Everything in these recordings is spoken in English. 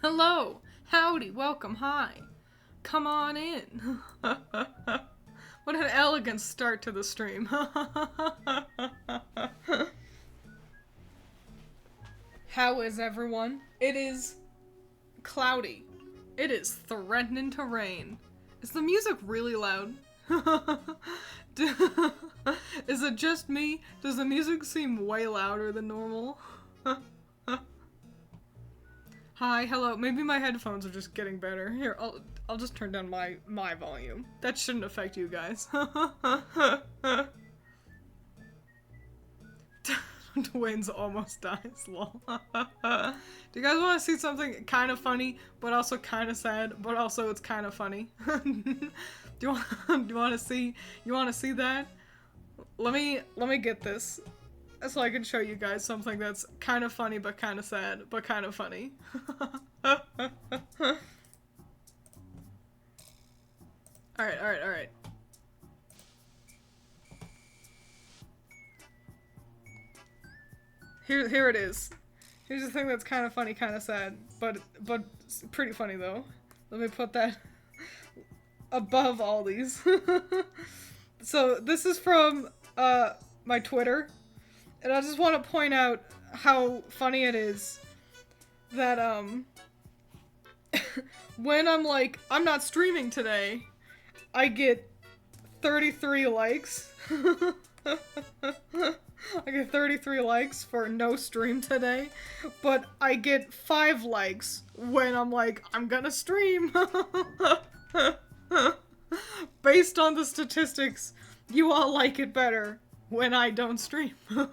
Hello, howdy, welcome, hi. Come on in. What an elegant start to the stream. How is everyone? It is cloudy. It is threatening to rain. Is the music really loud? Is it just me? Does the music seem way louder than normal? Hi, hello. Maybe my headphones are just getting better. Here, I'll just turn down my volume. That shouldn't affect you guys. Twiins almost dies, lol. Do you guys want to see something kind of funny, but also kind of sad, but also it's kind of funny? Do you want to see? You want to see that? Let me get this, so I can show you guys something that's kind of funny, but kind of sad, but kind of funny. Alright. Here it is. Here's the thing that's kind of funny, kind of sad, but pretty funny though. Let me put that above all these. So this is from my Twitter, and I just want to point out how funny it is that when I'm like, I'm not streaming today, I get 33 likes. I get 33 likes for no stream today, but I get 5 likes when I'm like, I'm gonna stream. Based on the statistics, you all like it better when I don't stream. And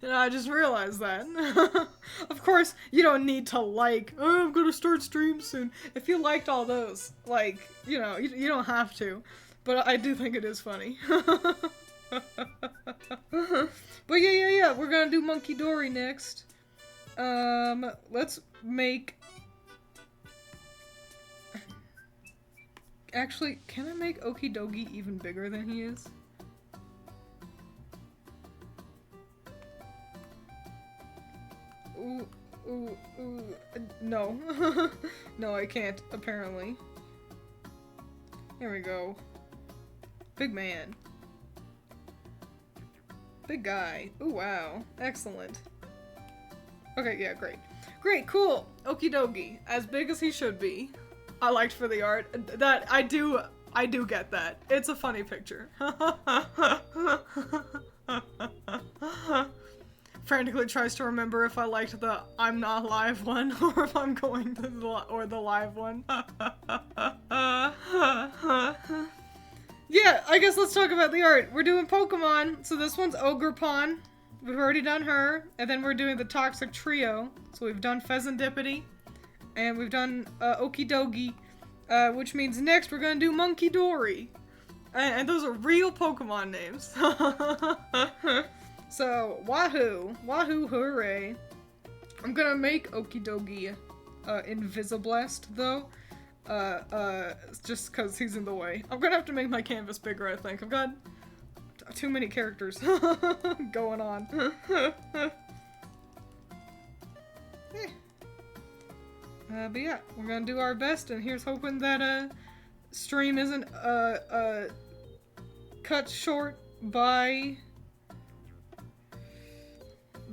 I just realized that. Of course, you don't need to like, oh, I'm gonna start stream soon. If you liked all those, like, you know, you don't have to. But I do think it is funny. But yeah, we're gonna do Munkidori next. Let's make... Actually, can I make Okidogi even bigger than he is? Ooh, no. No, I can't, apparently. Here we go. Big man. Big guy. Ooh, wow. Excellent. Okay, yeah, great. Great, cool. Okie dokie. As big as he should be. I liked for the art. That, I do get that. It's a funny picture. Frantically tries to remember if I liked the I'm not live one or if I'm going to the live one. Yeah, I guess let's talk about the art. We're doing Pokemon, so this one's Ogrepon. We've already done her, and then we're doing the Toxic Trio. So we've done Pheasantipity, and we've done Okidogi, which means next we're gonna do Munkidori. And those are real Pokemon names. So, wahoo, hooray. I'm gonna make Okidogi Invisiblast, though. Just cause he's in the way. I'm gonna have to make my canvas bigger, I think. I've got too many characters going on. But yeah, we're gonna do our best, and here's hoping that, stream isn't, cut short by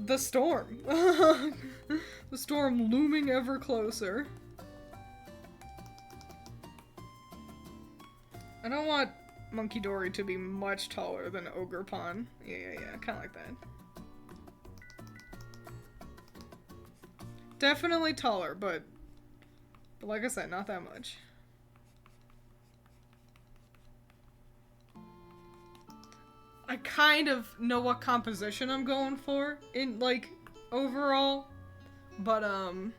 the storm. The storm looming ever closer. I don't want Munkidori to be much taller than Ogrepon. Yeah, kinda like that. Definitely taller, but like I said, not that much. I kind of know what composition I'm going for in, like, overall, but I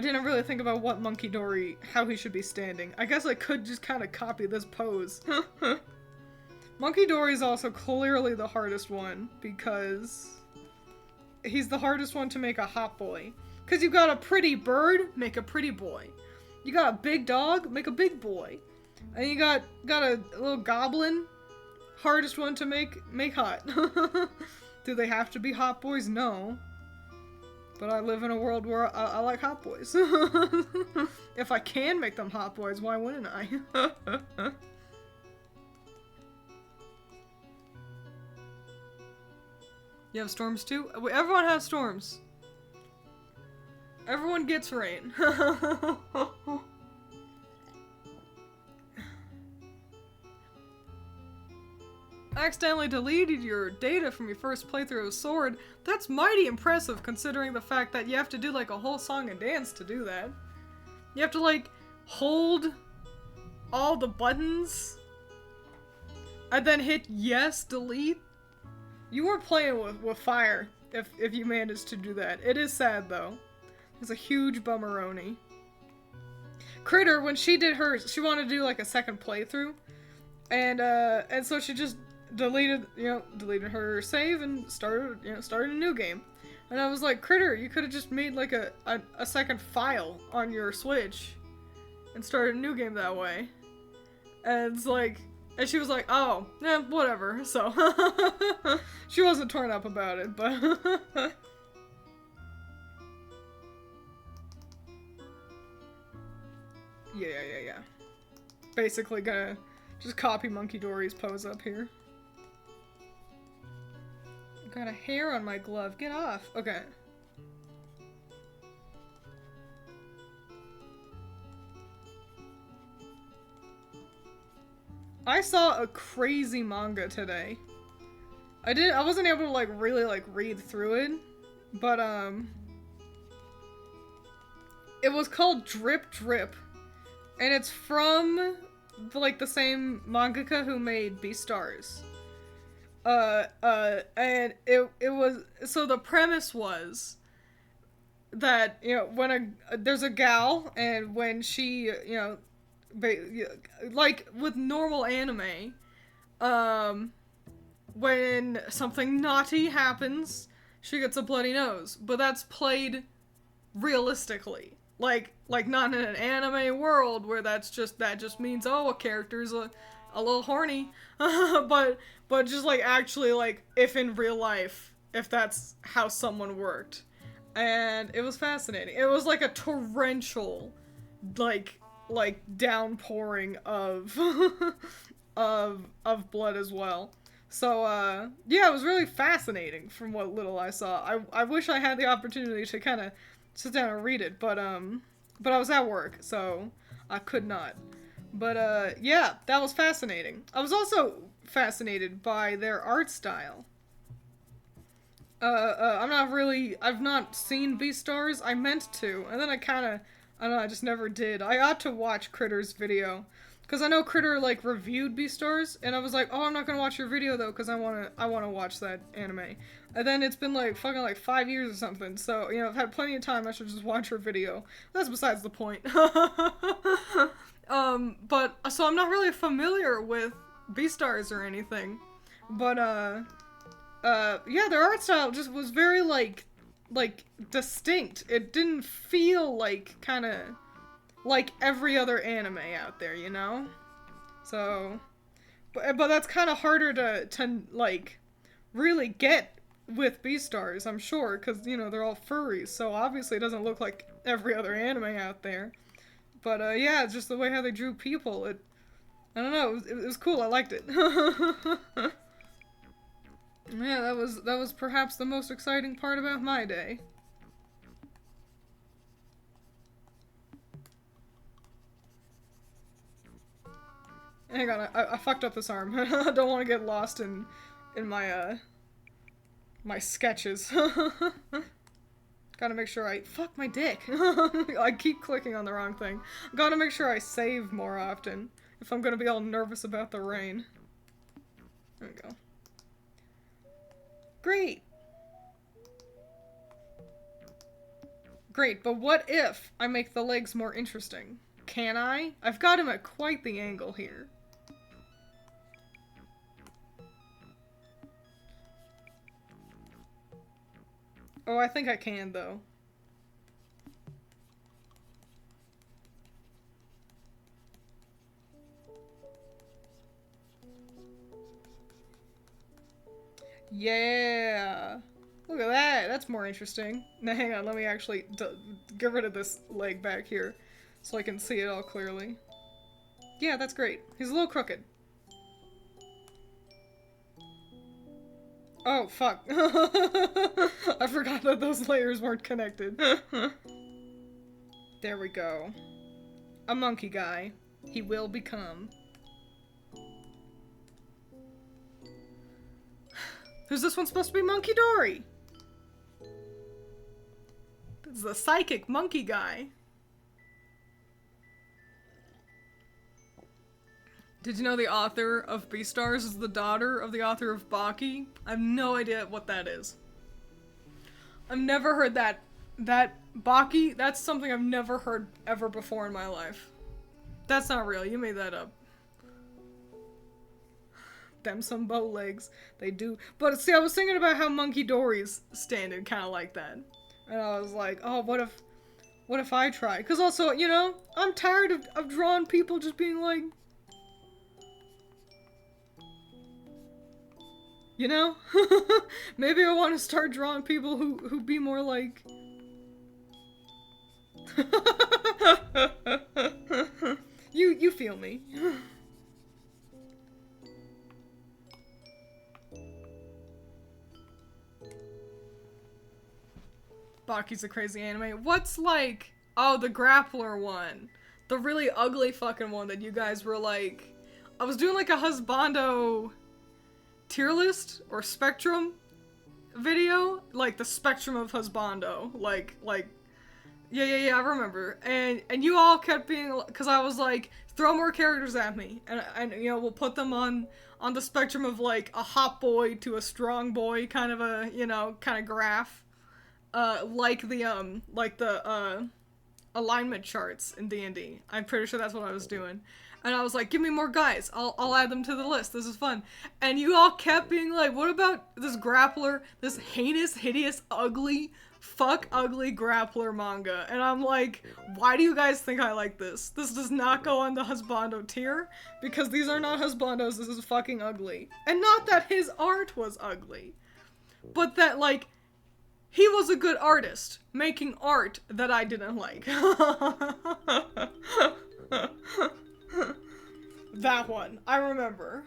didn't really think about what Munkidori, how he should be standing. I guess I could just kind of copy this pose. Munkidori is also clearly the hardest one, because he's the hardest one to make a hot boy. Because you got a pretty bird, make a pretty boy. You got a big dog, make a big boy. And you got a little goblin, hardest one to make hot. Do they have to be hot boys? No. But I live in a world where I like hot boys. If I can make them hot boys, why wouldn't I? You have storms too? Everyone has storms. Everyone gets rain. Accidentally deleted your data from your first playthrough of Sword. That's mighty impressive considering the fact that you have to do like a whole song and dance to do that. You have to like hold all the buttons and then hit yes, delete. You were playing with fire if you managed to do that. It is sad though. It's a huge bummeroni. Critter, when she did hers, she wanted to do like a second playthrough. And so she just deleted her save and started a new game. And I was like, Critter, you could have just made like a second file on your Switch and started a new game that way. And it's like, and she was like, oh, yeah, whatever. So she wasn't torn up about it, but yeah. Basically gonna just copy Munkidori's pose up here. Got a hair on my glove. Get off. Okay. I saw a crazy manga today. I wasn't able to like really like read through it, but it was called Drip Drip, and it's from like the same mangaka who made Beastars. And it was, so the premise was that, when there's a gal, and when she, like with normal anime, when something naughty happens, she gets a bloody nose, but that's played realistically. Like not in an anime world where that just means, oh, a character's a little horny, but just like actually like if in real life, if that's how someone worked. And it was fascinating. It was like a torrential like downpouring of of blood as well. So yeah, it was really fascinating from what little I saw. I wish I had the opportunity to kind of sit down and read it, but I was at work, so I could not. But yeah, that was fascinating. I was also fascinated by their art style. I've not seen Beastars. I meant to, and then I don't know, I just never did. I ought to watch Critter's video, because I know Critter, like, reviewed Beastars, and I was like, oh, I'm not gonna watch your video, though, because I wanna watch that anime. And then it's been, like, fucking, like, 5 years or something, so, I've had plenty of time, I should just watch her video. That's besides the point. So I'm not really familiar with Beastars or anything, but, yeah, their art style just was very, like, distinct. It didn't feel like, kinda, like every other anime out there, So, but that's kind of harder to, like, really get with Beastars, I'm sure, because, they're all furries, so obviously it doesn't look like every other anime out there. But, yeah, it's just the way how they drew people. I don't know, it was cool, I liked it. Yeah, that was perhaps the most exciting part about my day. Hang on, I fucked up this arm. I don't want to get lost in my, my sketches. Gotta make sure fuck my dick. I keep clicking on the wrong thing. Gotta make sure I save more often if I'm gonna be all nervous about the rain. There we go. Great! Great, but what if I make the legs more interesting? Can I? I've got him at quite the angle here. Oh, I think I can, though. Yeah. Look at that. That's more interesting. Now, hang on. Let me actually get rid of this leg back here so I can see it all clearly. Yeah, that's great. He's a little crooked. Oh, fuck. I forgot that those layers weren't connected. There we go. A monkey guy. He will become. Who's this one supposed to be? Munkidori! This is the psychic monkey guy. Did you know the author of Beastars is the daughter of the author of Baki? I have no idea what that is. I've never heard that. That Baki, that's something I've never heard ever before in my life. That's not real. You made that up. Them some bow legs. They do. But see, I was thinking about how Munkidori's standing kind of like that. And I was like, oh, what if I try? Because also, you know, I'm tired of drawing people just being like, you know? Maybe I want to start drawing people who be more like... You feel me. Baki's a crazy anime. What's like... Oh, the grappler one. The really ugly fucking one that you guys were like... I was doing like a husbando tier list or spectrum video. Like the spectrum of husbando. Like... Yeah, I remember. And you all kept being... Because I was like, throw more characters at me. And you know, we'll put them on the spectrum of like a hot boy to a strong boy kind of a, you know, kind of graph. Like the alignment charts in D&D. I'm pretty sure that's what I was doing. And I was like, give me more guys. I'll add them to the list. This is fun. And you all kept being like, what about this grappler, this heinous, hideous, ugly, ugly grappler manga? And I'm like, why do you guys think I like this? This does not go on the husbando tier, because these are not husbandos. This is fucking ugly. And not that his art was ugly, but that, like, he was a good artist, making art that I didn't like. That one. I remember.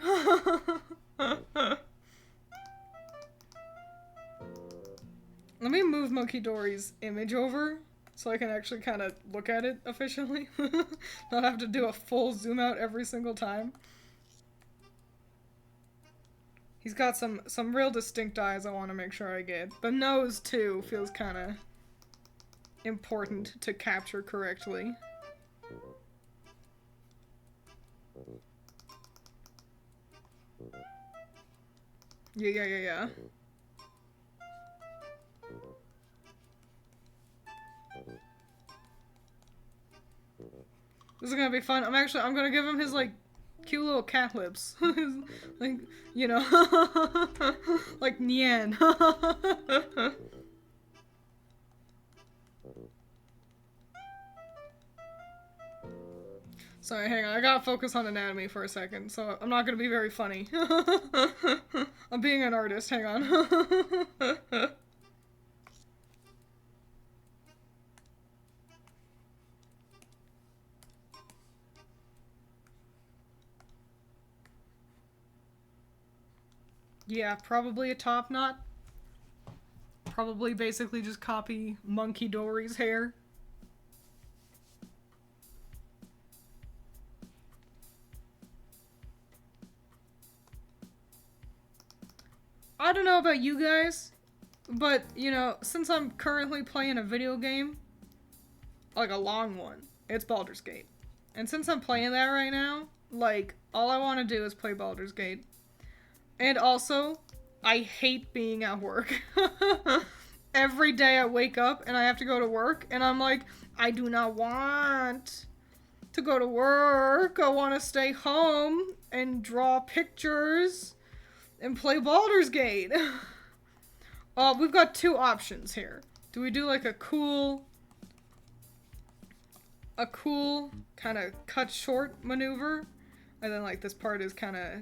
Let me move Munkidori's image over so I can actually kind of look at it efficiently. Not have to do a full zoom out every single time. He's got some real distinct eyes I want to make sure I get. The nose, too, feels kind of important to capture correctly. Yeah. This is gonna be fun. I'm gonna give him his, like, cute little cat lips. Like, you know, like Nyan. Sorry, hang on. I gotta focus on anatomy for a second, so I'm not gonna be very funny. I'm being an artist. Hang on. Yeah, probably a top knot. Probably basically just copy Munkidori's hair. I don't know about you guys, but, you know, since I'm currently playing a video game, like a long one, it's Baldur's Gate. And since I'm playing that right now, like, all I want to do is play Baldur's Gate. And also, I hate being at work. Every day I wake up and I have to go to work, and I'm like, I do not want to go to work. I want to stay home and draw pictures and play Baldur's Gate. We've got two options here. Do we do like a cool kind of cut short maneuver? And then like this part is kind of,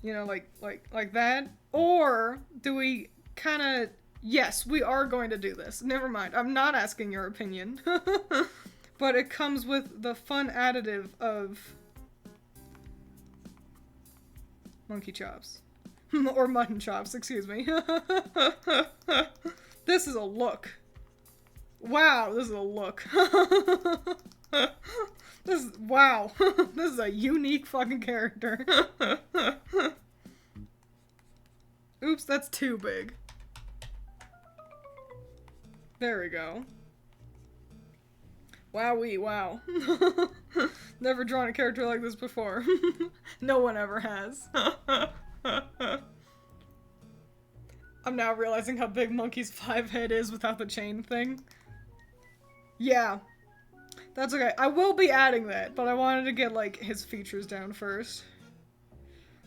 You know, like that? Or do we kind of... Yes, we are going to do this. Never mind. I'm not asking your opinion. But it comes with the fun additive of monkey chops. Or mutton chops, excuse me. This is a look. Wow, this is a look. Wow. This is a unique fucking character. Oops, that's too big. There we go. Wowee, wow. Never drawn a character like this before. No one ever has. I'm now realizing how big Monkey's 5 head is without the chain thing. Yeah. That's okay. I will be adding that, but I wanted to get, like, his features down first.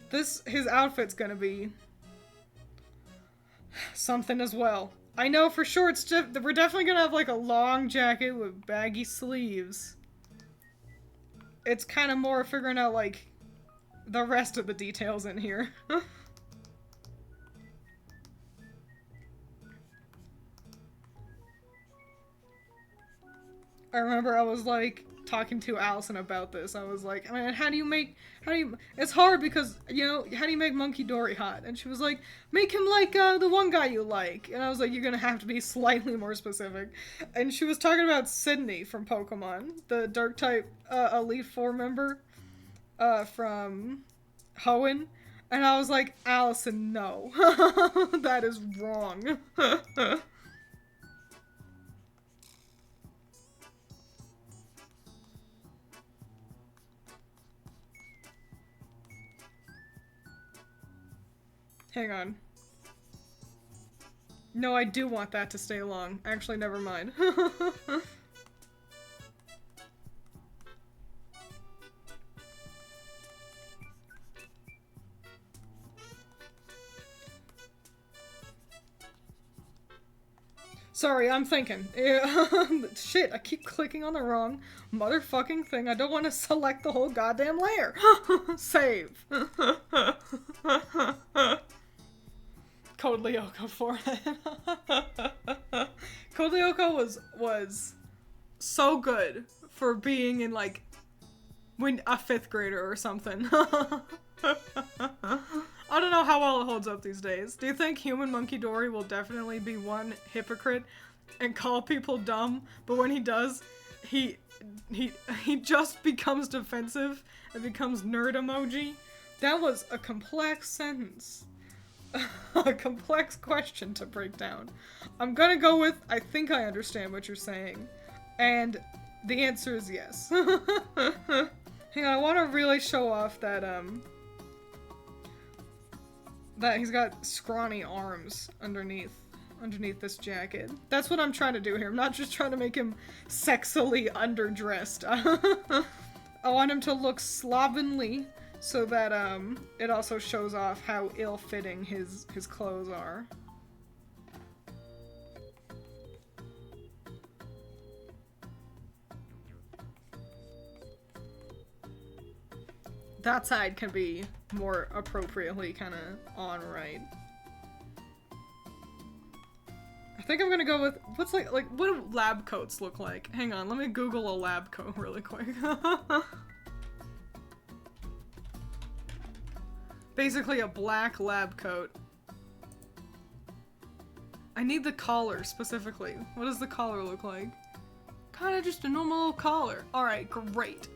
His outfit's gonna be something as well. I know for sure we're definitely gonna have, like, a long jacket with baggy sleeves. It's kind of more figuring out, like, the rest of the details in here. I remember I was, like, talking to Allison about this. I was like, I mean, it's hard because, you know, how do you make Munkidori hot? And she was like, make him like, the one guy you like. And I was like, you're gonna have to be slightly more specific. And she was talking about Sydney from Pokemon, the Dark-type, Elite Four member, from Hoenn. And I was like, Allison, no. That is wrong. Hang on. No, I do want that to stay long. Actually, never mind. Sorry, I'm thinking. Shit, I keep clicking on the wrong motherfucking thing. I don't want to select the whole goddamn layer. Save. Code Lyoko forehead. Code Lyoko was so good for being in, like, when a 5th grader or something. I don't know how well it holds up these days. Do you think human Munkidori will definitely be one hypocrite and call people dumb, but when he does, he just becomes defensive and becomes nerd emoji? That was a complex sentence. A complex question to break down. I'm gonna go with, I think I understand what you're saying. And the answer is yes. Hang on, I want to really show off that, that he's got scrawny arms underneath this jacket. That's what I'm trying to do here. I'm not just trying to make him sexily underdressed. I want him to look slovenly so that, it also shows off how ill-fitting his clothes are. That side can be more appropriately kind of on right. I think I'm gonna go with, what's what do lab coats look like? Hang on, let me Google a lab coat really quick. Basically a black lab coat. I need the collar specifically. What does the collar look like? Kinda just a normal little collar. Alright, great.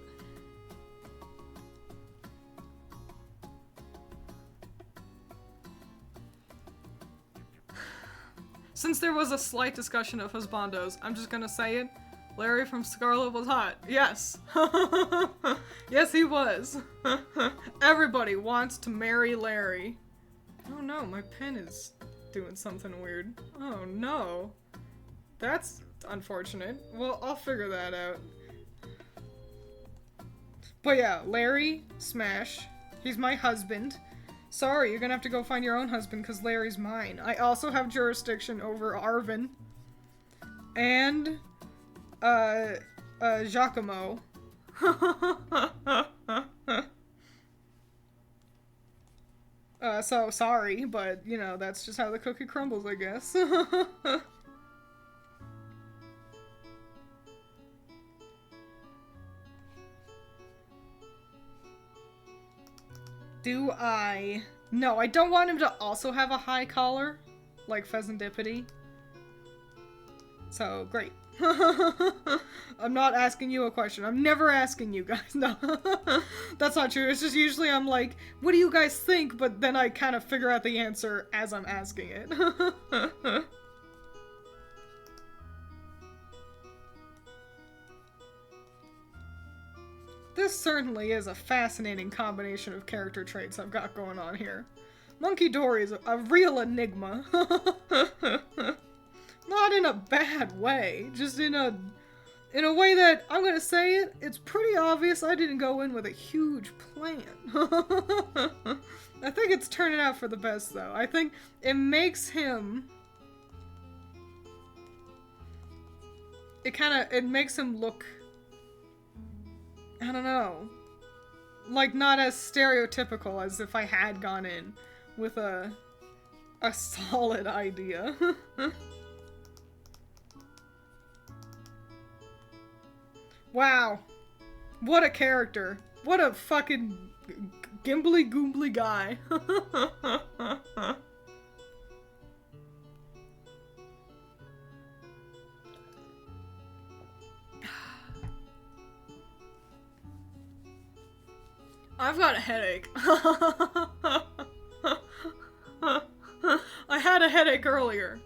Since there was a slight discussion of husbandos, I'm just gonna say it. Larry from Scarlet was hot. Yes. Yes, he was. Everybody wants to marry Larry. Oh no, my pen is doing something weird. Oh no. That's unfortunate. Well, I'll figure that out. But yeah, Larry, smash. He's my husband. Sorry, you're gonna have to go find your own husband because Larry's mine. I also have jurisdiction over Arvin. And, Giacomo. So sorry, but you know, that's just how the cookie crumbles, I guess. Do I... No, I don't want him to also have a high collar, like Pheasantipity. So, great. I'm not asking you a question. I'm never asking you guys. No. That's not true. It's just usually I'm like, what do you guys think? But then I kind of figure out the answer as I'm asking it. This certainly is a fascinating combination of character traits I've got going on here. Munkidori is a real enigma. Not in a bad way, just in a way that, I'm gonna say it, it's pretty obvious I didn't go in with a huge plan. I think it's turning out for the best, though. I think it makes him... It makes him look... I don't know. Like, not as stereotypical as if I had gone in with a solid idea. Wow. What a character. What a fucking gimbly goombly guy. I've got a headache. I had a headache earlier,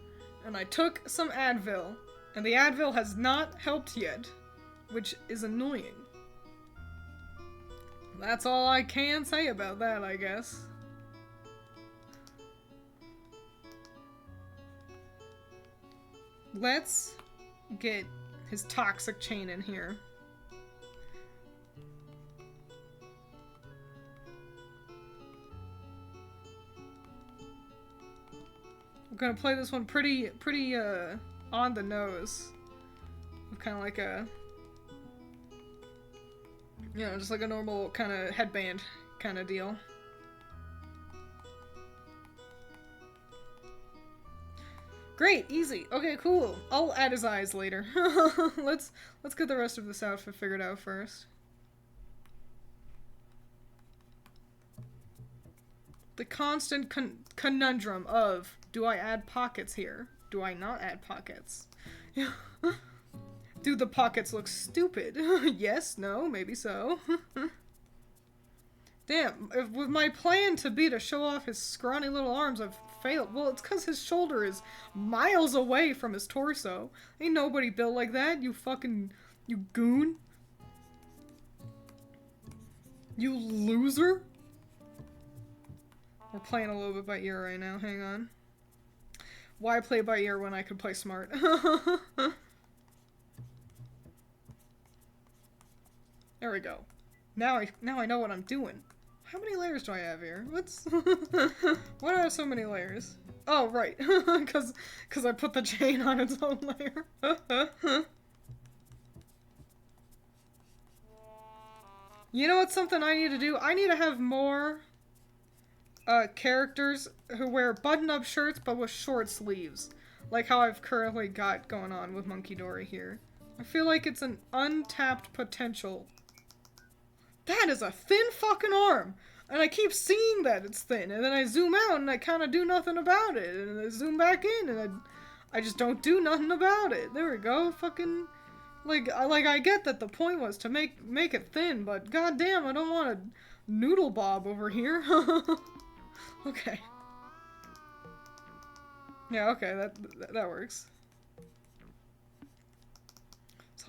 and I took some Advil, and the Advil has not helped yet, which is annoying. That's all I can say about that, I guess. Let's get his toxic chain in here. I'm gonna play this one pretty on the nose. Kind of like a, you know, just like a normal kind of headband kind of deal. Great, easy. Okay, cool. I'll add his eyes later. Let's get the rest of this outfit figured out first. The constant conundrum of, do I add pockets here? Do I not add pockets? Do the pockets look stupid? Yes, no, maybe so. Damn, with my plan to be to show off his scrawny little arms, I've failed. Well, it's because his shoulder is miles away from his torso. Ain't nobody built like that, you goon. You loser. We're playing a little bit by ear right now, hang on. Why play by ear when I could play smart? There we go. Now I know what I'm doing. How many layers do I have here? Why do I have so many layers? Oh, right. Cause I put the chain on its own layer. You know what's something I need to do? I need to have more characters who wear button-up shirts but with short sleeves. Like how I've currently got going on with Munkidori here. I feel like it's an untapped potential. That is a thin fucking arm! And I keep seeing that it's thin, and then I zoom out and I kind of do nothing about it, and I zoom back in and I just don't do nothing about it. There we go, fucking... Like I get that the point was to make it thin, but goddamn, I don't want a noodle bob over here. Okay. Yeah, okay, that works. There's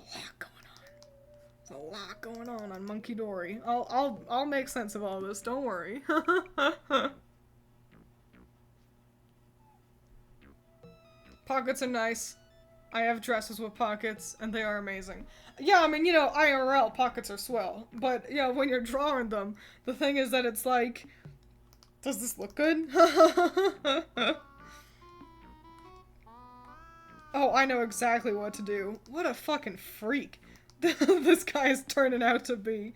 a lot going on Munkidori. I'll make sense of all this, don't worry. Pockets are nice. I have dresses with pockets, and they are amazing. Yeah, I mean, you know, IRL pockets are swell, but, yeah, when you're drawing them, the thing is that it's like, does this look good? Oh, I know exactly what to do. What a fucking freak this guy is turning out to be.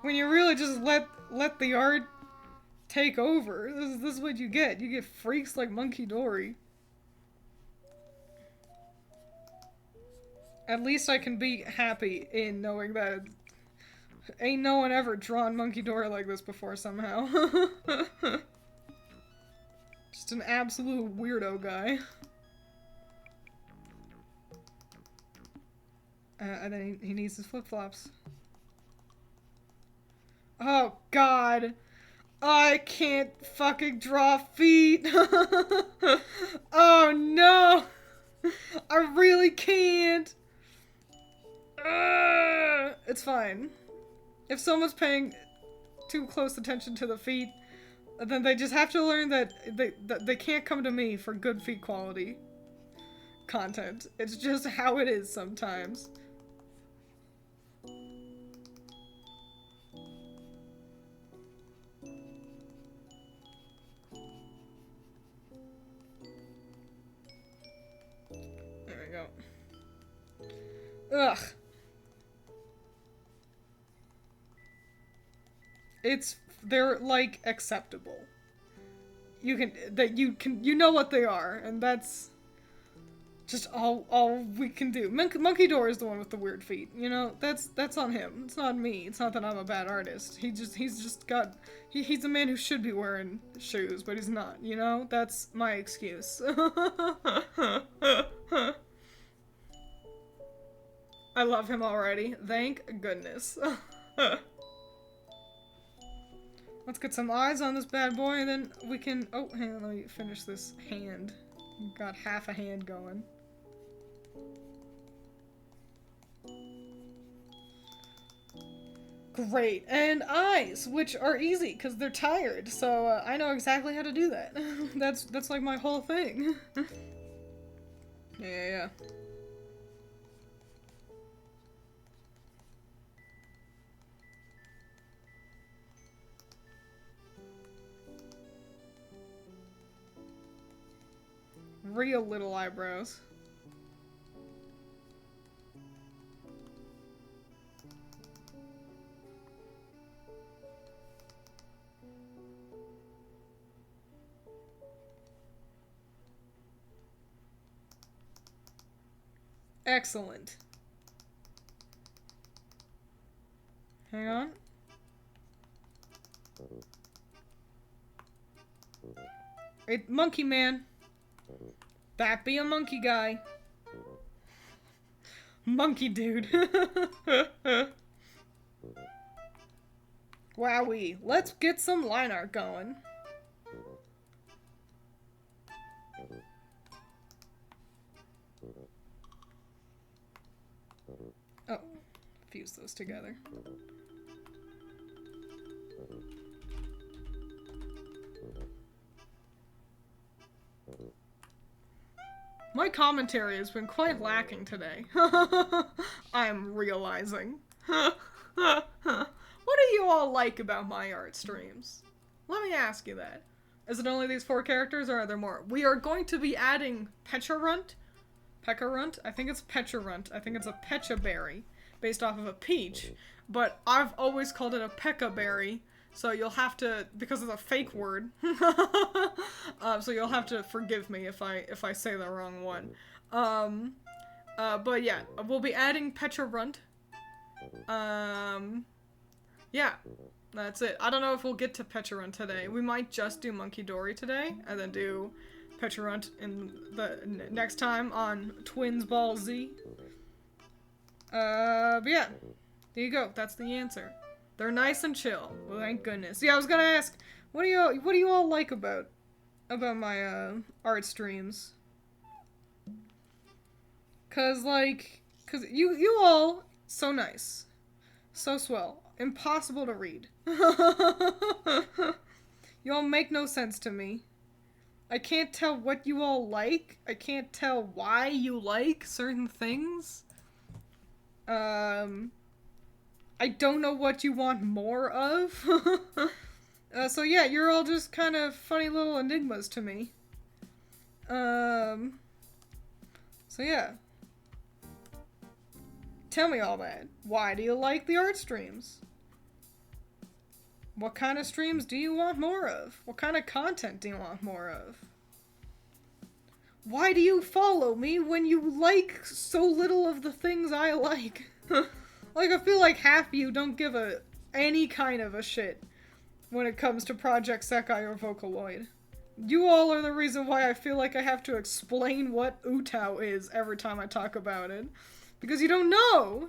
When you really just let let the art take over. This is what you get. You get freaks like Munkidori. At least I can be happy in knowing that ain't no one ever drawn Munkidori like this before somehow. Just an absolute weirdo guy. And then he needs his flip-flops. Oh, God. I can't fucking draw feet. Oh, no. I really can't. It's fine. If someone's paying too close attention to the feet, then they just have to learn that they can't come to me for good feet quality content. It's just how it is sometimes. There we go. Ugh. They're like acceptable. You know what they are, and that's just all we can do. Munkidori is the one with the weird feet. You know, that's on him. It's not me. It's not that I'm a bad artist. He's a man who should be wearing shoes, but he's not. You know, that's my excuse. I love him already. Thank goodness. Let's get some eyes on this bad boy, and then we can... Oh, hang on, let me finish this hand. Got half a hand going. Great. And eyes, which are easy, because they're tired, so I know exactly how to do that. That's like my whole thing. Yeah. Real little eyebrows. Excellent. Hang on. Monkey man. That be a monkey guy. Monkey dude. Wowee. Let's get some line art going. Oh, fuse those together. My commentary has been quite lacking today. I'm realizing. What do you all like about my art streams? Let me ask you that. Is it only these 4 characters, or are there more? We are going to be adding Pecharunt? Pecharunt? I think it's Pecharunt. I think it's a Pecha berry, based off of a peach. But I've always called it a Pekka berry. So you'll have to, because it's a fake word, so you'll have to forgive me if I say the wrong one. But yeah, we'll be adding Pecharunt. Yeah, that's it. I don't know if we'll get to Pecharunt today. We might just do Munkidori today, and then do Pecharunt in the next time on Twiins Ball Z. But yeah, there you go. That's the answer. They're nice and chill. Well, thank goodness. Yeah, I was gonna ask, what do you all like about my art streams? Cause you all so nice, so swell, impossible to read. You all make no sense to me. I can't tell what you all like. I can't tell why you like certain things. I don't know what you want more of. So yeah, you're all just kind of funny little enigmas to me. So yeah. Tell me all that. Why do you like the art streams? What kind of streams do you want more of? What kind of content do you want more of? Why do you follow me when you like so little of the things I like? Like, I feel like half you don't give any kind of a shit when it comes to Project Sekai or Vocaloid. You all are the reason why I feel like I have to explain what Utao is every time I talk about it. Because you don't know!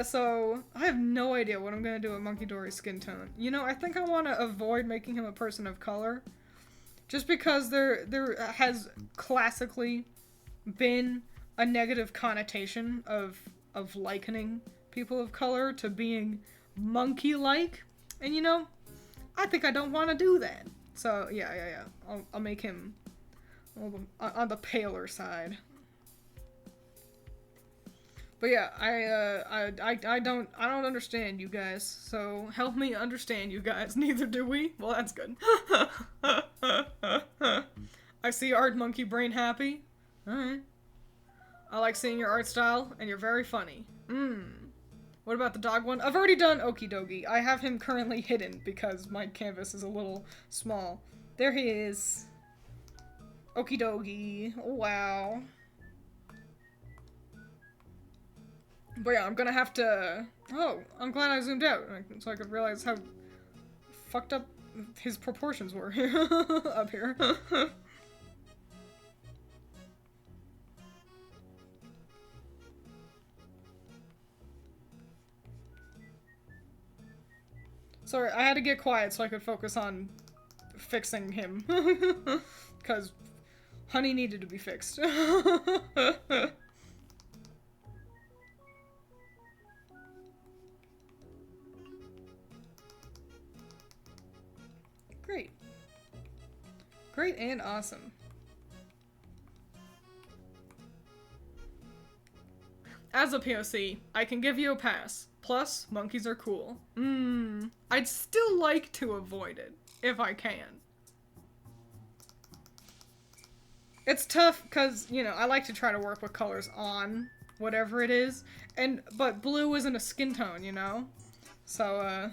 So, I have no idea what I'm gonna do with Munkidori's skin tone. You know, I think I want to avoid making him a person of color. Just because there has classically been a negative connotation of likening people of color to being monkey-like. And you know, I think I don't want to do that. So, yeah. I'll make him on the paler side. But yeah, I don't understand you guys, so help me understand you guys. Neither do we. Well, that's good. I see Art Monkey Brain happy. Alright. I like seeing your art style, and you're very funny. What about the dog one? I've already done Okie Dokie. I have him currently hidden because my canvas is a little small. There he is. Okie Dokie. Oh, wow. But yeah, I'm gonna have to... Oh, I'm glad I zoomed out so I could realize how fucked up his proportions were up here. Sorry, I had to get quiet so I could focus on fixing him. Because Honey needed to be fixed. Great. Great and awesome. As a POC, I can give you a pass. Plus, monkeys are cool. I'd still like to avoid it, if I can. It's tough, because, you know, I like to try to work with colors on whatever it is, but blue isn't a skin tone, you know? So,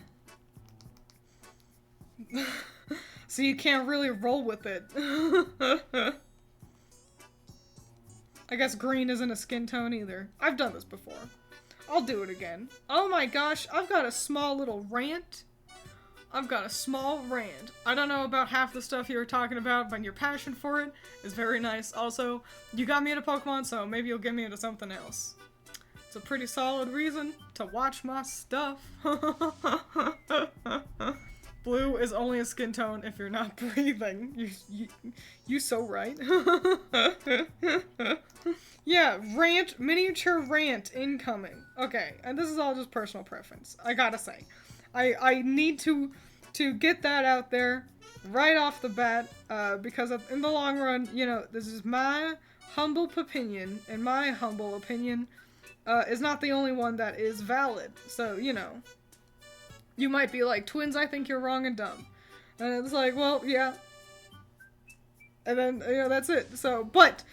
so you can't really roll with it. I guess green isn't a skin tone either. I've done this before. I'll do it again. Oh my gosh, I've got a small little rant. I've got a small rant. I don't know about half the stuff you were talking about, but your passion for it is very nice. Also, you got me into Pokemon, so maybe you'll get me into something else. It's a pretty solid reason to watch my stuff. Blue is only a skin tone if you're not breathing. You so right. Yeah, rant, miniature rant incoming. Okay, and this is all just personal preference. I gotta say, I need to get that out there right off the bat, because in the long run, you know, this is my humble opinion, and my humble opinion is not the only one that is valid. So, you know. You might be like, Twiins, I think you're wrong and dumb. And it's like, well, yeah. And then, you know, that's it. So, but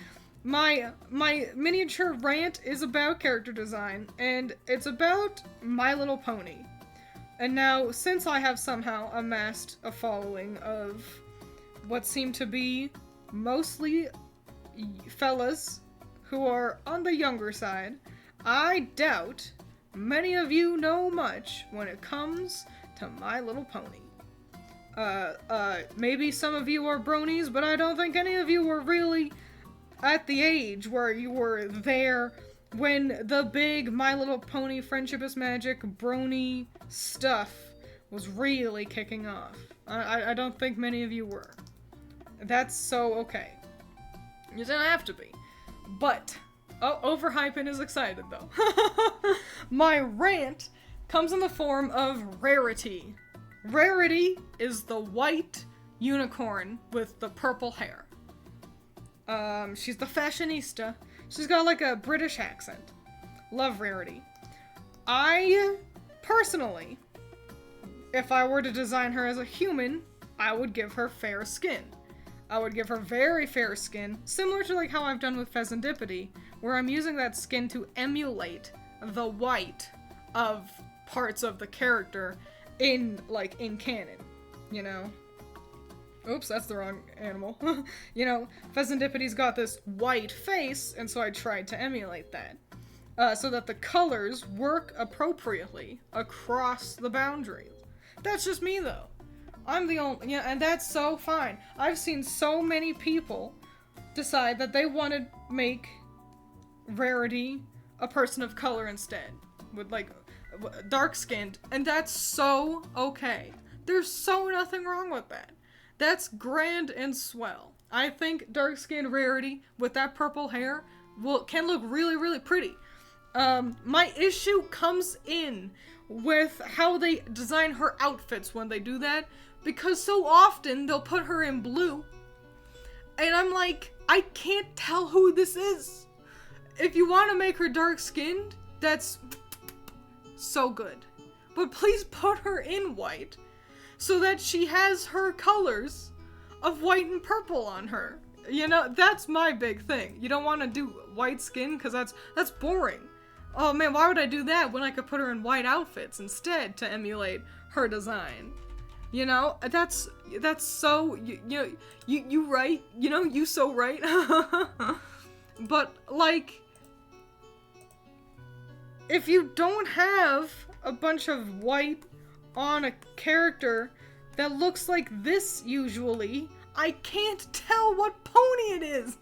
my miniature rant is about character design, and it's about My Little Pony. And now, since I have somehow amassed a following of what seem to be mostly fellas who are on the younger side, I doubt many of you know much when it comes to My Little Pony. Maybe some of you are bronies, but I don't think any of you were really at the age where you were there when the big My Little Pony Friendship is Magic brony stuff was really kicking off. I don't think many of you were. That's so okay. You don't have to be. But... Oh, Overhyping is excited, though. My rant comes in the form of Rarity. Rarity is the white unicorn with the purple hair. She's the fashionista. She's got, like, a British accent. Love Rarity. I, personally, if I were to design her as a human, I would give her fair skin. I would give her very fair skin, similar to, like, how I've done with Pheasantipity, where I'm using that skin to emulate the white of parts of the character in canon, you know? Oops, that's the wrong animal. You know, Pheasantipode's got this white face, and so I tried to emulate that. So that the colors work appropriately across the boundaries. That's just me, though. I'm the only, yeah, and that's so fine. I've seen so many people decide that they want to make Rarity a person of color instead, with like dark-skinned, and that's so okay. There's so nothing wrong with that. That's grand and swell. I think dark-skinned Rarity with that purple hair can look really, really pretty. My issue comes in with how they design her outfits when they do that, because so often they'll put her in blue, and I'm like, I can't tell who this is. If you want to make her dark-skinned, that's so good. But please put her in white, so that she has her colors of white and purple on her. You know, that's my big thing. You don't want to do white skin, because that's boring. Oh man, why would I do that when I could put her in white outfits instead to emulate her design? You know, that's so, you right, you know, you so right. But, like, if you don't have a bunch of white on a character that looks like this usually, I can't tell what pony it is.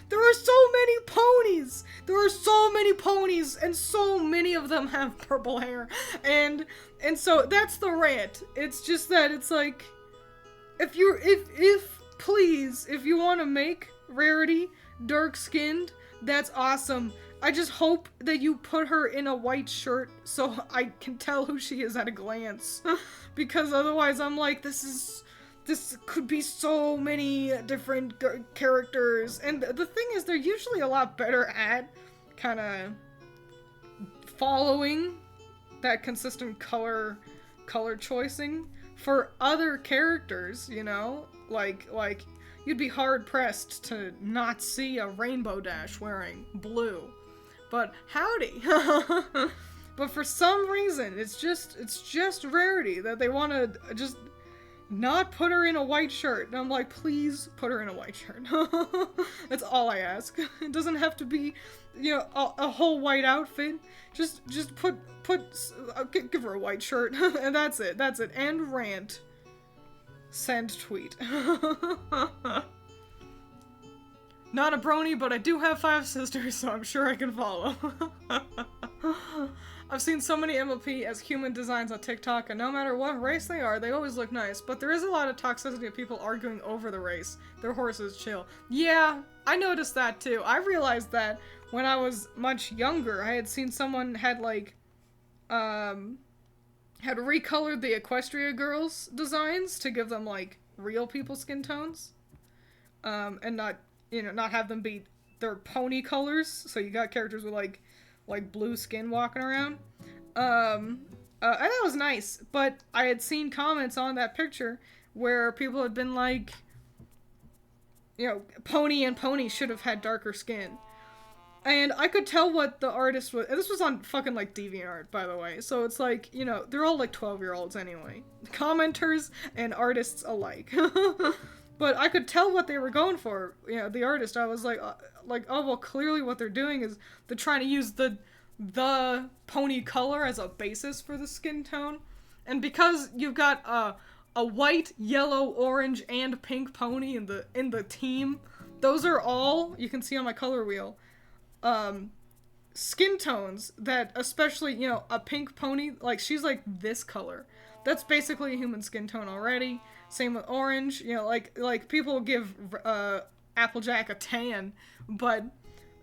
There are so many ponies! There are so many ponies, and so many of them have purple hair. And so that's the rant. It's just that it's like, please, if you want to make Rarity dark-skinned, that's awesome. I just hope that you put her in a white shirt so I can tell who she is at a glance. Because otherwise I'm like, this could be so many different characters. And the thing is, they're usually a lot better at kind of following that consistent color choicing for other characters, you know? Like you'd be hard-pressed to not see a Rainbow Dash wearing blue. But howdy! But for some reason, it's just Rarity that they want to just not put her in a white shirt. And I'm like, please put her in a white shirt. That's all I ask. It doesn't have to be, you know, a whole white outfit. Just give her a white shirt. And that's it. And rant. Send tweet. Not a brony, but I do have 5 sisters, so I'm sure I can follow. I've seen so many MLP as human designs on TikTok, and no matter what race they are, they always look nice. But there is a lot of toxicity of people arguing over the race. Their horses chill. Yeah, I noticed that too. I realized that when I was much younger. I had seen someone had recolored the Equestria girls' designs to give them, like, real people skin tones. And not have them be their pony colors. So you got characters with, like blue skin walking around. And that was nice, but I had seen comments on that picture where people had been like, you know, Pony and Pony should have had darker skin. And I could tell what the artist was, and this was on fucking, like, DeviantArt, by the way, so it's like, you know, they're all, like, 12-year-olds anyway. Commenters and artists alike. But I could tell what they were going for, you know, the artist. I was like, oh, well, clearly what they're doing is they're trying to use the pony color as a basis for the skin tone. And because you've got a white, yellow, orange, and pink pony in the team, those are all, you can see on my color wheel, skin tones that, especially, you know, a pink pony, like, she's like this color. That's basically a human skin tone already. Same with orange, you know, like people give Applejack a tan, but,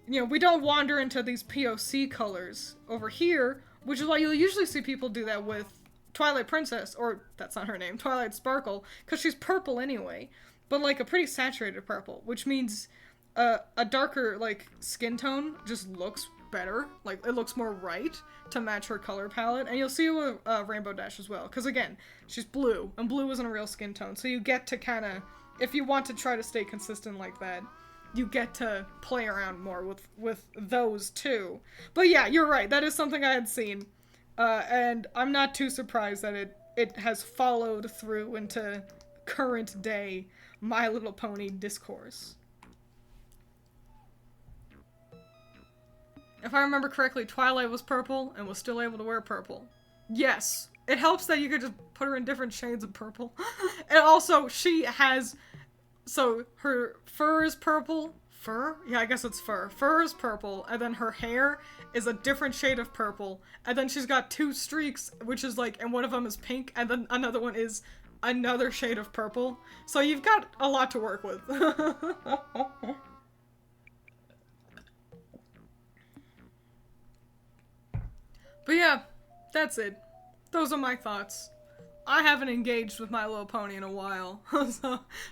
you know, we don't wander into these POC colors over here, which is why you'll usually see people do that with Twilight Princess, or that's not her name, Twilight Sparkle, because she's purple anyway, but like a pretty saturated purple, which means a darker, like, skin tone just looks better, like, it looks more right to match her color palette. And you'll see it with Rainbow Dash as well, because again, she's blue, and blue isn't a real skin tone, so you get to kind of, if you want to try to stay consistent like that, you get to play around more with those too. But yeah, you're right, that is something I had seen. And I'm not too surprised that it has followed through into current day My Little Pony discourse. If I remember correctly, Twilight was purple and was still able to wear purple. Yes. It helps that you could just put her in different shades of purple. And also, she has... So, her fur is purple. Fur? Yeah, I guess it's fur. Fur is purple, and then her hair is a different shade of purple. And then she's got 2 streaks, which is like... And one of them is pink, and then another one is another shade of purple. So you've got a lot to work with. But yeah, that's it. Those are my thoughts. I haven't engaged with My Little Pony in a while,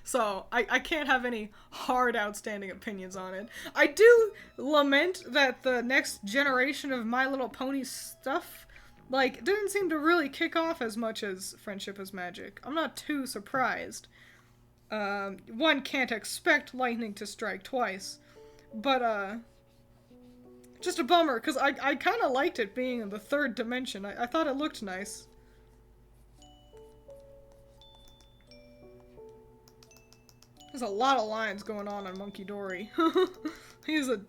so I can't have any hard, outstanding opinions on it. I do lament that the next generation of My Little Pony stuff, like, didn't seem to really kick off as much as Friendship is Magic. I'm not too surprised. One can't expect lightning to strike twice, but, just a bummer, because I kind of liked it being in the 3rd dimension. I thought it looked nice. There's a lot of lines going on Munkidori. He's a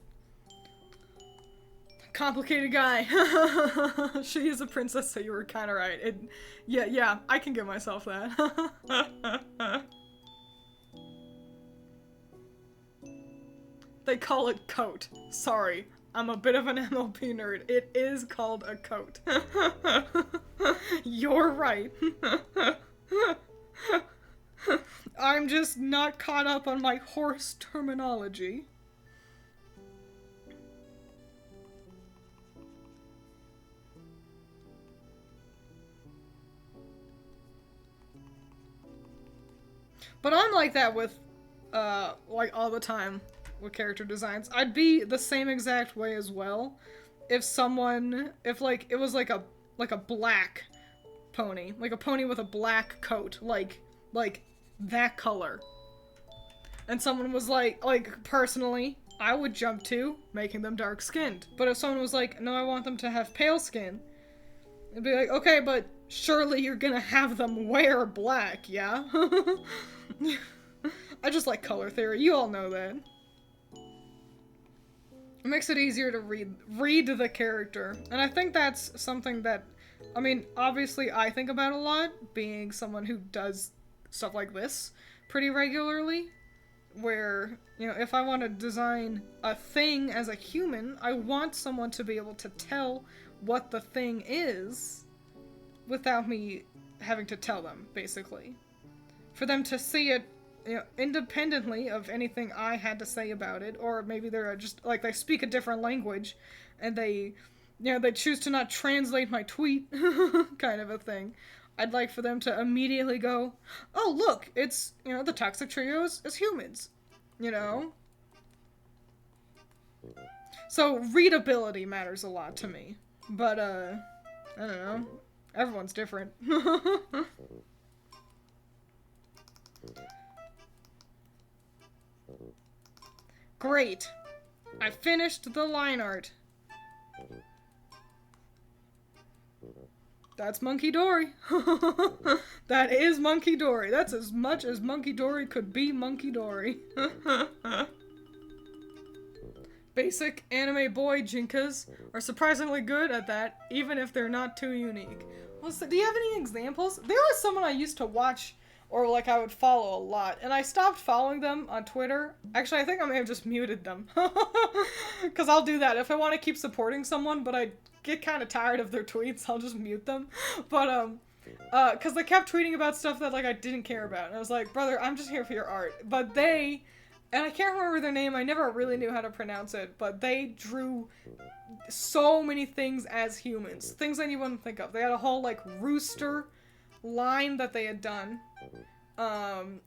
complicated guy. She is a princess, so you were kind of right. Yeah, I can give myself that. They call it coat. Sorry. I'm a bit of an MLP nerd. It is called a coat. You're right. I'm just not caught up on my horse terminology. But I'm like that with, like, all the time with character designs. I'd be the same exact way as well if like, it was like a black pony. Like a pony with a black coat. Like that color. And someone was like, personally, I would jump to making them dark-skinned. But if someone was like, no, I want them to have pale skin, it'd be like, okay, but surely you're gonna have them wear black, yeah? I just like color theory, you all know that. It makes it easier to read the character. And I think that's something that, I mean, obviously I think about a lot, being someone who does stuff like this pretty regularly, where, you know, if I want to design a thing as a human, I want someone to be able to tell what the thing is without me having to tell them, basically. For them to see it, you know, independently of anything I had to say about it, or maybe they're just, like, they speak a different language, and they, you know, they choose to not translate my tweet, kind of a thing. I'd like for them to immediately go, oh, look, it's, you know, the Toxic Trio is humans, you know? So, readability matters a lot to me. But, I don't know. Everyone's different. Great. I finished the line art. That's Munkidori. That is Munkidori. That's as much as Munkidori could be Munkidori. Basic anime boy jinkas are surprisingly good at that, even if they're not too unique. Well, so, do you have any examples? There was someone I used to watch, or like I would follow a lot, and I stopped following them on Twitter. Actually, I think I may have just muted them. Because I'll do that. If I want to keep supporting someone, but I get kind of tired of their tweets, I'll just mute them. But, because they kept tweeting about stuff that, like, I didn't care about. And I was like, brother, I'm just here for your art. But they, and I can't remember their name, I never really knew how to pronounce it, but they drew so many things as humans. Things that you wouldn't think of. They had a whole, like, rooster line that they had done. And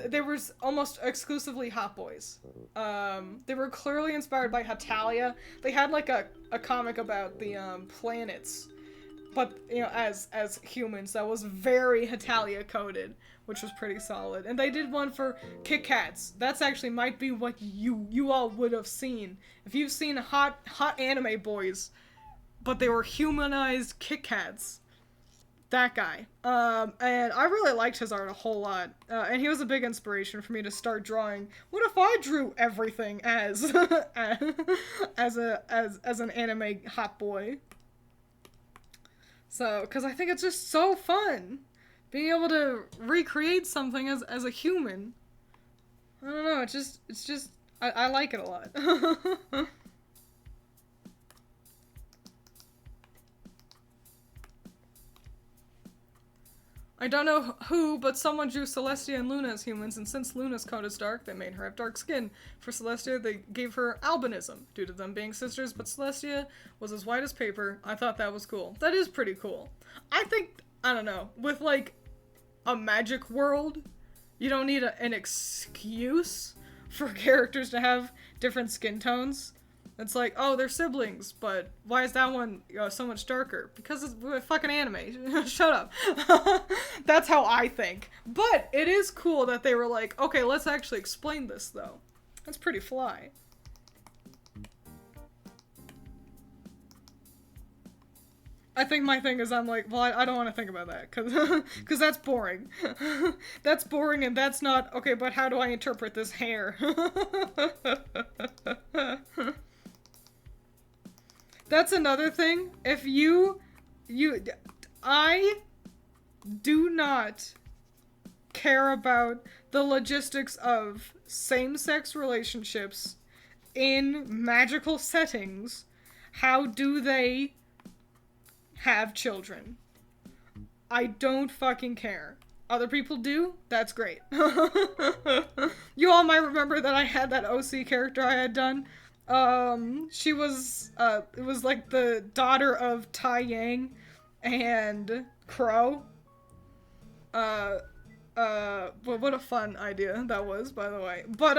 they were almost exclusively hot boys. They were clearly inspired by Hatalia. They had like a comic about the planets, but you know, as humans that was very Hatalia coded, which was pretty solid. And they did one for Kit Kats. That's actually might be what you all would have seen if you've seen hot anime boys. but they were humanized Kit Kats. That guy. And I really liked his art a whole lot. And he was a big inspiration for me to start drawing. What if I drew everything as as an anime hot boy? So, because I think it's just so fun being able to recreate something as a human. I don't know, it's just I like it a lot. I don't know who, but someone drew Celestia and Luna as humans, and since Luna's coat is dark, they made her have dark skin. For Celestia, they gave her albinism, due to them being sisters, but Celestia was as white as paper. I thought that was cool. That is pretty cool. I think, I don't know, with, like, a magic world, you don't need an excuse for characters to have different skin tones. It's like, oh, they're siblings, but why is that one so much darker? Because it's fucking anime. Shut up. That's how I think. But it is cool that they were like, okay, let's actually explain this, though. That's pretty fly. I think my thing is I'm like, well, I don't want to think about that, because that's boring. That's boring, and that's not, okay, but how do I interpret this hair? That's another thing. If I do not care about the logistics of same-sex relationships in magical settings. How do they have children? I don't fucking care. Other people do? That's great. You all might remember that I had that OC character I had done. She was, it was like the daughter of Tai Yang and Crow. Well, what a fun idea that was, by the way. But,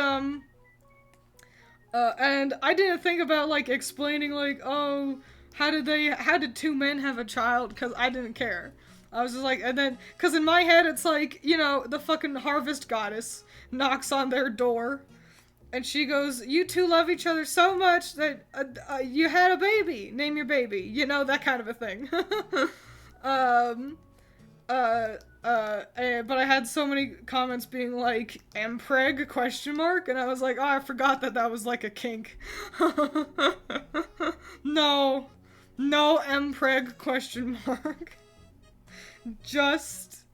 and I didn't think about, like, explaining, like, oh, how did two men have a child? Because I didn't care. I was just like, and then, because in my head, it's like, you know, the fucking harvest goddess knocks on their door. And she goes, you two love each other so much that you had a baby. Name your baby. You know, that kind of a thing. But I had so many comments being like, Mpreg, question mark? And I was like, oh, I forgot that was like a kink. No. No Mpreg, question mark. Just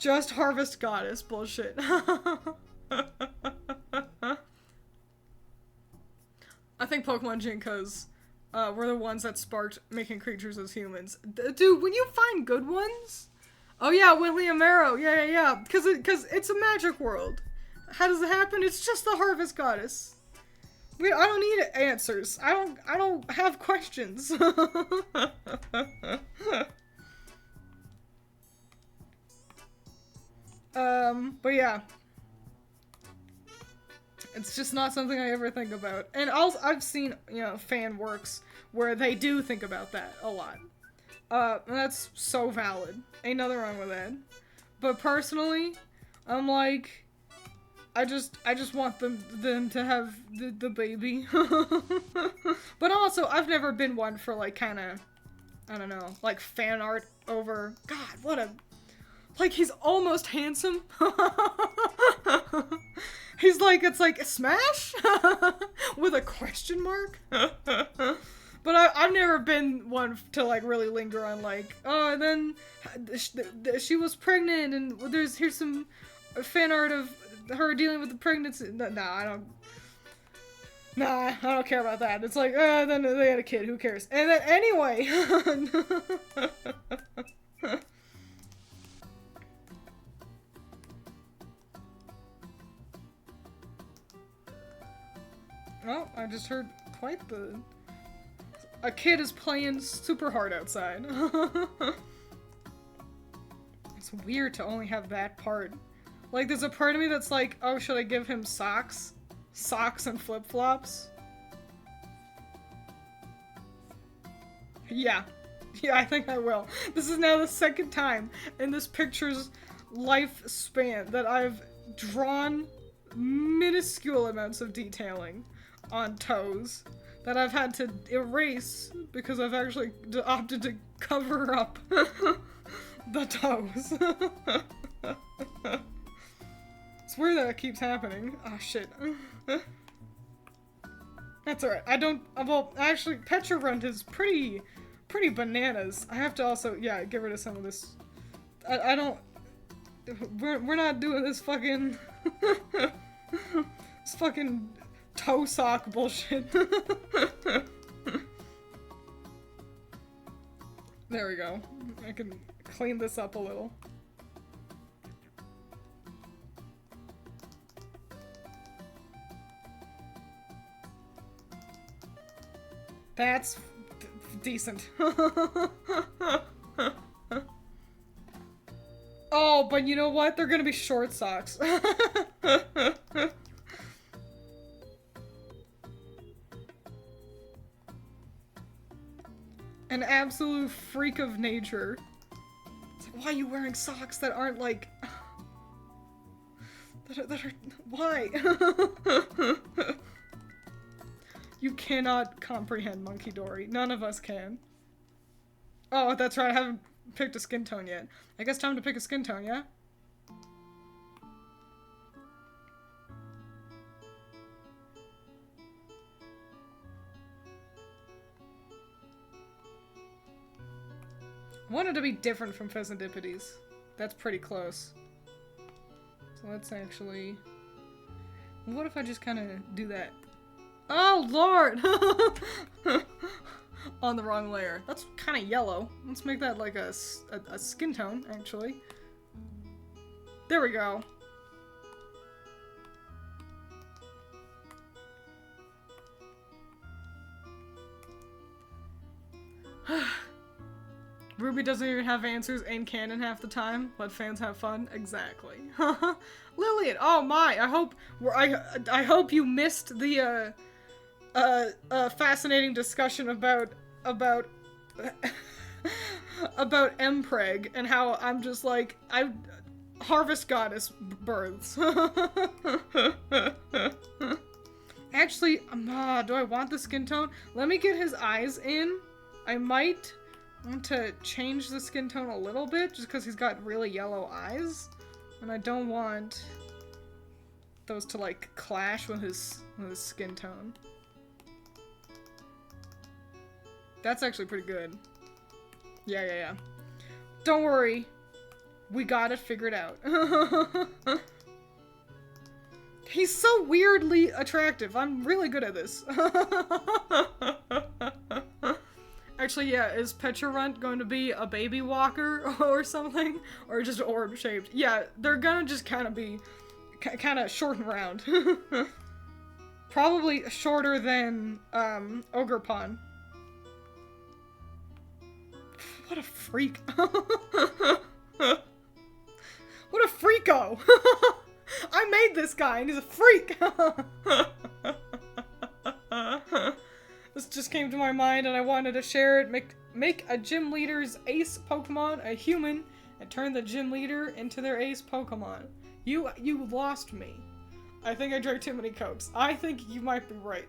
harvest goddess bullshit. I think Pokemon Jinkos were the ones that sparked making creatures as humans. Dude, when you find good ones... Oh yeah, William Arrow, yeah. Because it's a magic world. How does it happen? It's just the harvest goddess. I don't need answers. I don't have questions. But yeah. It's just not something I ever think about. And also, I've seen, you know, fan works where they do think about that a lot. And that's so valid. Ain't nothing wrong with that. But personally, I'm like, I just want them to have the baby. But also, I've never been one for, like, kinda, I don't know, like, fan art over, God, what a, like, he's almost handsome. He's like, it's like, Smash? With a question mark? But I've never been one to, like, really linger on, like, oh, and then she was pregnant, and here's some fan art of her dealing with the pregnancy. Nah, I don't care about that. It's like, then they had a kid, who cares? And then, anyway. Oh, I just heard quite the... A kid is playing super hard outside. It's weird to only have that part. Like, there's a part of me that's like, oh, should I give him socks? Socks and flip-flops? Yeah. Yeah, I think I will. This is now the second time in this picture's lifespan that I've drawn minuscule amounts of detailing on toes. that I've had to erase because I've actually opted to cover up the toes. It's weird that it keeps happening. Oh shit. That's alright. I don't, well, actually, Petra Runt is pretty bananas. I have to also, yeah, get rid of some of this. I don't, we're not doing this fucking, this fucking toe sock bullshit. There we go. I can clean this up a little. That's decent. Oh, but you know what? They're gonna be short socks. An absolute freak of nature. It's like, why are you wearing socks that aren't like... that are... Why? You cannot comprehend Munkidori. None of us can. Oh, that's right, I haven't picked a skin tone yet. I guess time to pick a skin tone, yeah? I wanted to be different from Pheasantippides. That's pretty close. So let's actually... What if I just kind of do that? Oh, Lord! On the wrong layer. That's kind of yellow. Let's make that like a skin tone, actually. There we go. Ruby doesn't even have answers in canon half the time. Let fans have fun. Exactly. Lillian, oh my! I hope you missed the fascinating discussion about Mpreg and how I'm just like harvest goddess births. Actually, do I want the skin tone? Let me get his eyes in. I might want to change the skin tone a little bit just because he's got really yellow eyes, and I don't want those to like clash with his skin tone. That's actually pretty good. Yeah. Don't worry. We got it figured out. He's so weirdly attractive. I'm really good at this. Actually, yeah, is Petra Runt going to be a baby walker or something? Or just orb-shaped? Yeah, they're gonna just kind of be kind of short and round. Probably shorter than Ogrepon. What a freak. What a freako! I made this guy and he's a freak! This just came to my mind and I wanted to share it. Make a gym leader's ace Pokemon a human and turn the gym leader into their ace Pokemon. You lost me. I think I drank too many Cokes. I think you might be right.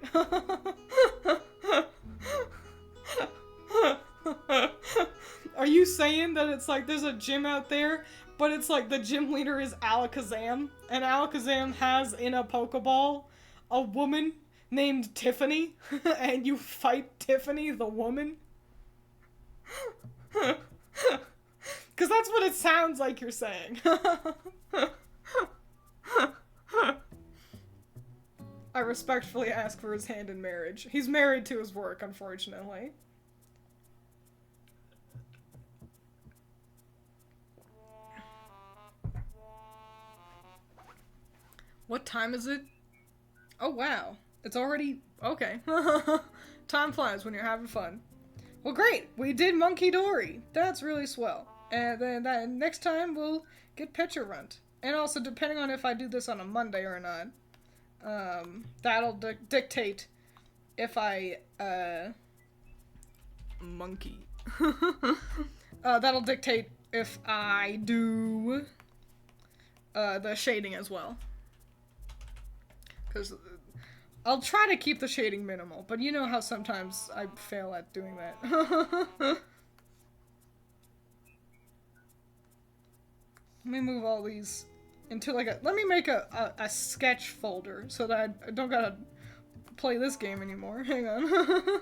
Are you saying that it's like there's a gym out there, but it's like the gym leader is Alakazam, and Alakazam has in a Pokeball a woman named Tiffany, and you fight Tiffany the woman? Because that's what it sounds like you're saying. I respectfully ask for his hand in marriage. He's married to his work, unfortunately. What time is it? Oh, wow. It's already... Okay. Time flies when you're having fun. Well, great. We did Munkidori. That's really swell. And then next time we'll get Petra Runt. And also, depending on if I do this on a Monday or not, that'll dictate if I, monkey. That'll dictate if I do, the shading as well. Because I'll try to keep the shading minimal, but you know how sometimes I fail at doing that. Let me move all these into like let me make a sketch folder so that I don't gotta play this game anymore. Hang on.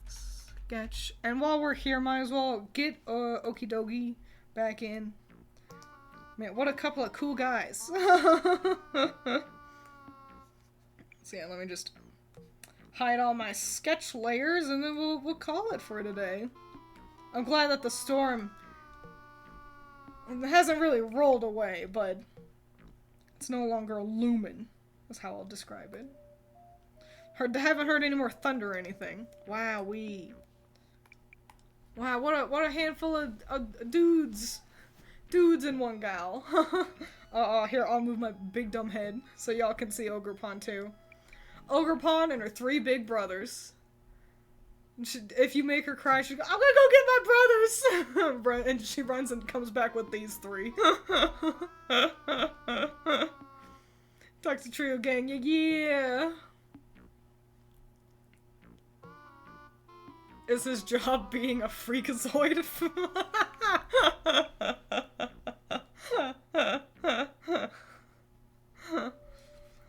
Sketch. And while we're here, might as well get Okie Dokie back in. Man, what a couple of cool guys. So yeah, let me just hide all my sketch layers and then we'll call it for today. I'm glad that the storm hasn't really rolled away, but it's no longer looming. That's how I'll describe it. Haven't heard any more thunder or anything. Wow, wow, what a handful of dudes. Dudes and one gal. Here, I'll move my big dumb head so y'all can see Ogre Pond too. Ogre Pond and her 3 big brothers. If you make her cry, she goes, I'm gonna go get my brothers! And she runs and comes back with these 3. Talk to Trio Gang, yeah! Is his job being a freakazoid?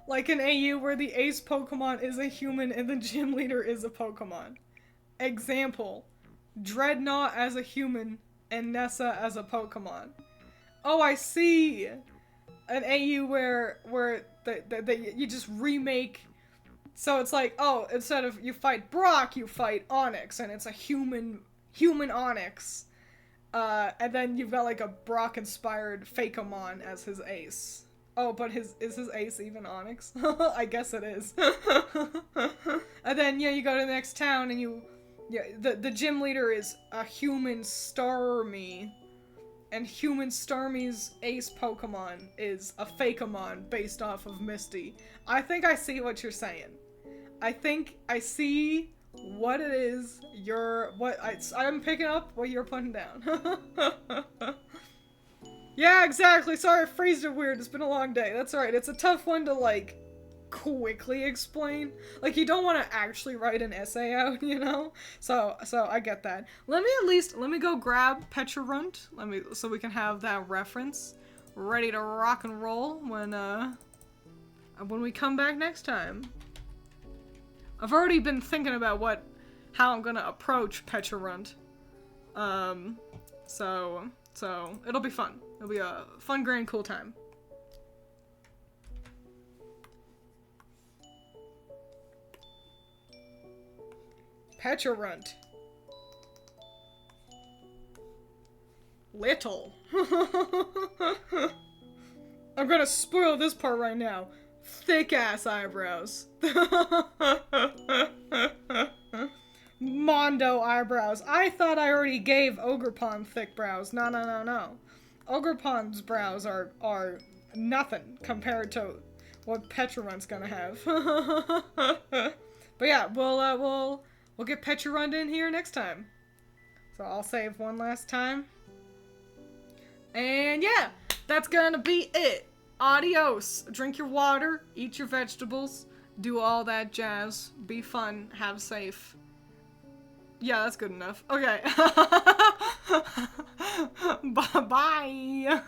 Like an AU where the ace Pokemon is a human and the gym leader is a Pokemon. Example, Dreadnought as a human and Nessa as a Pokemon. Oh, I see! An AU where you just remake. So it's like, oh, instead of you fight Brock, you fight Onyx, and it's a human Onyx. And then you've got like a Brock-inspired Fakeamon as his ace. Oh, but is his ace even Onyx? I guess it is. And then, yeah, you go to the next town and the gym leader is a human Starmie. And human Starmie's ace Pokemon is a Fakeamon based off of Misty. I think I see what you're saying. I think I see what it is I'm picking up what you're putting down. Yeah, exactly. Sorry, I phrased it weird. It's been a long day. That's alright. It's a tough one to, like, quickly explain. Like, you don't want to actually write an essay out, you know? So I get that. Let me go grab Petrarunt. So we can have that reference ready to rock and roll when we come back next time. I've already been thinking about how I'm gonna approach Petrarunt. So it'll be fun. It'll be a fun, grand, cool time. Petrarunt. Little. I'm gonna spoil this part right now. Thick ass eyebrows. Mondo eyebrows. I thought I already gave Ogerpon thick brows. No. Ogerpon's brows are nothing compared to what Petrarunt's gonna have. But yeah, we'll get Petrarunt in here next time. So I'll save one last time. And yeah, that's gonna be it. Adios. Drink your water, eat your vegetables, do all that jazz. Be fun, have safe. Yeah, that's good enough. Okay. Bye.